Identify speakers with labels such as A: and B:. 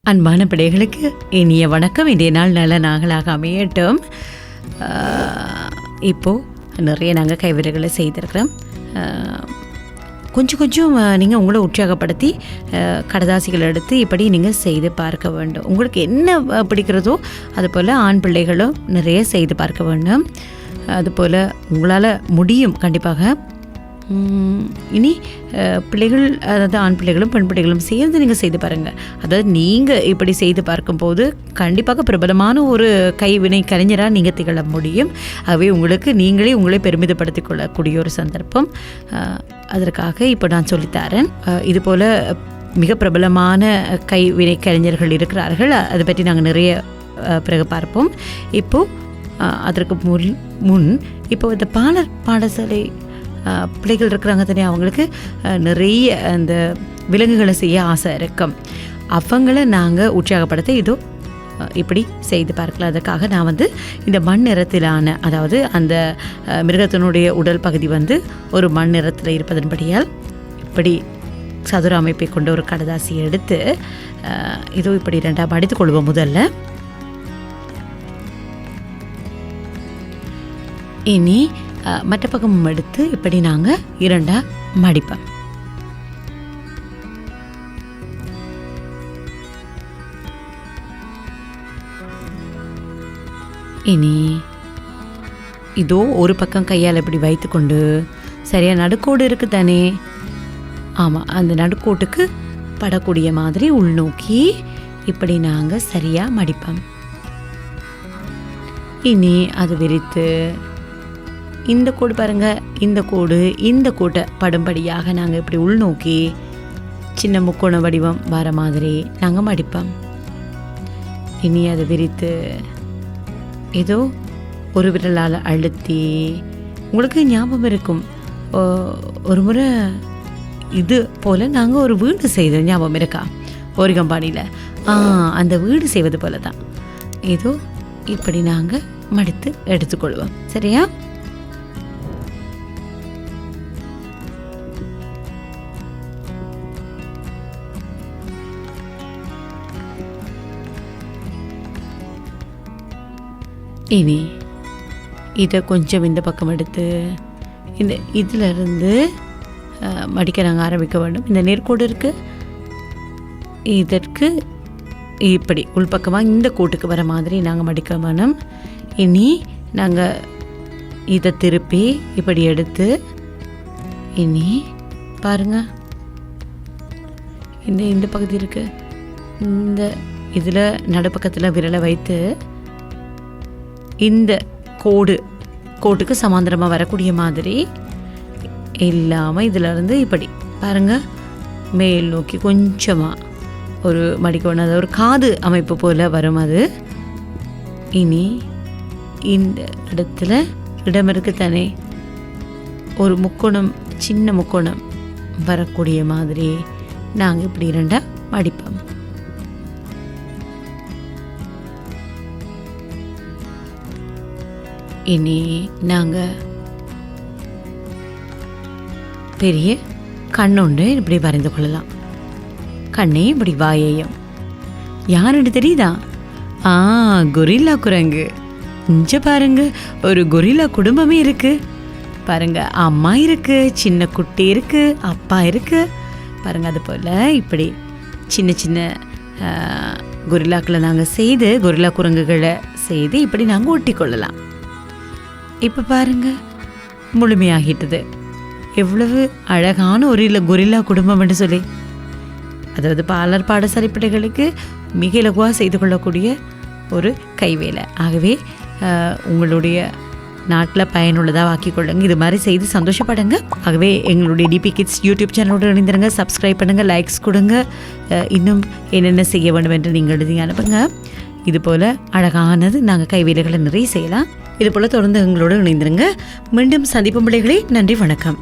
A: அன்பான பிள்ளைகளுக்கு இனிய வணக்கம். இன்றைய நாள் நல்ல நாளாக அமையட்டும். இப்போது நிறைய நாங்கள் கைவினைகளை செய்திருக்கிறோம். கொஞ்சம் கொஞ்சம் நீங்கள் உங்களை உற்சாகப்படுத்தி கடதாசிகள் எடுத்து இப்படி நீங்கள் செய்து பார்க்க வேண்டும். உங்களுக்கு என்ன பிடிக்கிறதோ அதுபோல் ஆண் பிள்ளைகளும் நிறைய செய்து பார்க்க வேண்டும். அதுபோல் உங்களால் முடியும் கண்டிப்பாக. இனி பிள்ளைகள், அதாவது ஆண் பிள்ளைகளும் பெண் பிள்ளைகளும் சேர்ந்து நீங்கள் செய்து பாருங்கள். அதாவது நீங்கள் இப்படி செய்து பார்க்கும்போது கண்டிப்பாக பிரபலமான ஒரு கைவினை கலைஞராக நீங்கள் திகழ முடியும். ஆகவே உங்களுக்கு நீங்களே உங்களை பெருமிதப்படுத்திக் கொள்ளக்கூடிய ஒரு சந்தர்ப்பம். அதற்காக இப்போ நான் சொல்லித்தரேன். இதுபோல் மிக பிரபலமான கைவினை கலைஞர்கள் இருக்கிறார்கள். அதை பற்றி நாங்கள் நிறைய பிறகு பார்ப்போம். இப்போது அதற்கு முன் இப்போ இந்த பாடசாலை பிள்ளைகள் இருக்கிறாங்க தானே, அவங்களுக்கு நிறைய அந்த விலங்குகளை செய்ய ஆசை இருக்கும். அவங்கள நாங்கள் உற்சாகப்படுத்த இதோ இப்படி செய்து பார்க்கலாம். அதுக்காக நான் இந்த மண் நிறத்திலான, அதாவது அந்த மிருகத்தினுடைய உடல் பகுதி ஒரு மண் நிறத்தில் இருப்பதன்படியால் இப்படி சதுர அமைப்பை கொண்ட ஒரு கடதாசியை எடுத்து இதோ இப்படி ரெண்டாக மடித்துக் கொள்வோம். முதல்ல இனி மற்ற பக்கம் எடுத்து இப்படி நாங்கள் இரண்டாக மடிப்போம். இனி இதோ ஒரு பக்கம் கையால் இப்படி வைத்துக்கொண்டு சரியாக நடுக்கோடு இருக்குது தானே, ஆமாம், அந்த நடுக்கோட்டுக்கு படக்கூடிய மாதிரி உள்நோக்கி இப்படி நாங்கள் சரியாக மடிப்போம். இனி அது விரித்து இந்த கோடு பாருங்கள், இந்த கோட்டை படும்படியாக நாங்கள் இப்படி உள்நோக்கி சின்ன முக்கோண வடிவம் வர மாதிரி நாங்கள் மடிப்போம். இனி அதை விரித்து ஏதோ ஒரு விரலால் அழுத்தி, உங்களுக்கு ஞாபகம் இருக்கும் ஒரு முறை இது போல் நாங்கள் ஒரு வீடு செய்தோம், ஞாபகம் இருக்கா? ஓரிகம்பாடியில் அந்த வீடு செய்வது போல தான் ஏதோ இப்படி நாங்கள் மடித்து எடுத்துக்கொள்வோம். சரியா? இனி இதை கொஞ்சம் இந்த பக்கம் எடுத்து இதிலிருந்து மடிக்க நாங்கள் ஆரம்பிக்க வேண்டும். இந்த நேர்கோடு இருக்குது, இதற்கு இப்படி உள்பக்கமாக இந்த கோட்டுக்கு வர மாதிரி நாங்கள் மடிக்க வேணும். இனி நாங்கள் இதை திருப்பி இப்படி எடுத்து இனி பாருங்கள், இந்த பகுதி இருக்குது, இந்த இதில் நடுப்பக்கத்தில் விரலை வைத்து இந்த கோட்டுக்கு சமாந்தரமாக வரக்கூடிய மாதிரி இல்லாமல் இதிலிருந்து இப்படி பாருங்கள் மேல் நோக்கி கொஞ்சமாக ஒரு மடிக்கணும். அது ஒரு காது அமைப்பு போல் வரும் அது. இனி இந்த இடத்துல இடம் இருக்கு தானே, ஒரு முக்கோணம், சின்ன முக்கோணம் வரக்கூடிய மாதிரி நாங்கள் இப்படி இரண்டாக மடிப்போம். இனி நாங்கள் பெரிய கண்ணொன்று இப்படி வரைந்து கொள்ளலாம். கண்ணையும் இப்படி வாயையும். யாருன்னு தெரியுதா? கொரில்லா குரங்கு. இங்க பாருங்க, ஒரு கொரில்லா குடும்பமே இருக்கு பாருங்க. அம்மா இருக்கு, சின்ன குட்டி இருக்கு, அப்பா இருக்கு பாருங்க. அது போல் இப்படி சின்ன சின்ன கொரில்லாக்களை நாங்கள் செய்து, கொரில்லா குரங்குகளை செய்து இப்படி நாங்கள் ஒட்டி கொள்ளலாம். இப்போ பாருங்க, முழுமையாகிட்டது. எவ்வளவு அழகான ஒரு கொரில்லா குடும்பம் என்று சொல்லி. அதாவது பாடசாலை பிள்ளைகளுக்கு மிக இலகுவாக செய்து கொள்ளக்கூடிய ஒரு கைவேலை. ஆகவே உங்களுடைய நாட்டில் பயனுள்ளதாக ஆக்கி கொள்ளுங்க. இது மாதிரி செய்து சந்தோஷப்படுங்க. ஆகவே எங்களுடைய டிபி கிட்ஸ் யூடியூப் சேனலோடு இணைந்திருங்க. சப்ஸ்கிரைப் பண்ணுங்கள், லைக்ஸ் கொடுங்க. இன்னும் என்னென்ன செய்ய வேண்டும் என்று நீங்கள் எழுதி அனுப்புங்க. இதுபோல் அழகானது நாங்கள் கைவேலைகளை நிறைய செய்யலாம். இதுபோல் தொடர்ந்து எங்களோடு இணைந்திருங்க. மீண்டும் சந்திப்பும் பிள்ளைகளே. நன்றி, வணக்கம்.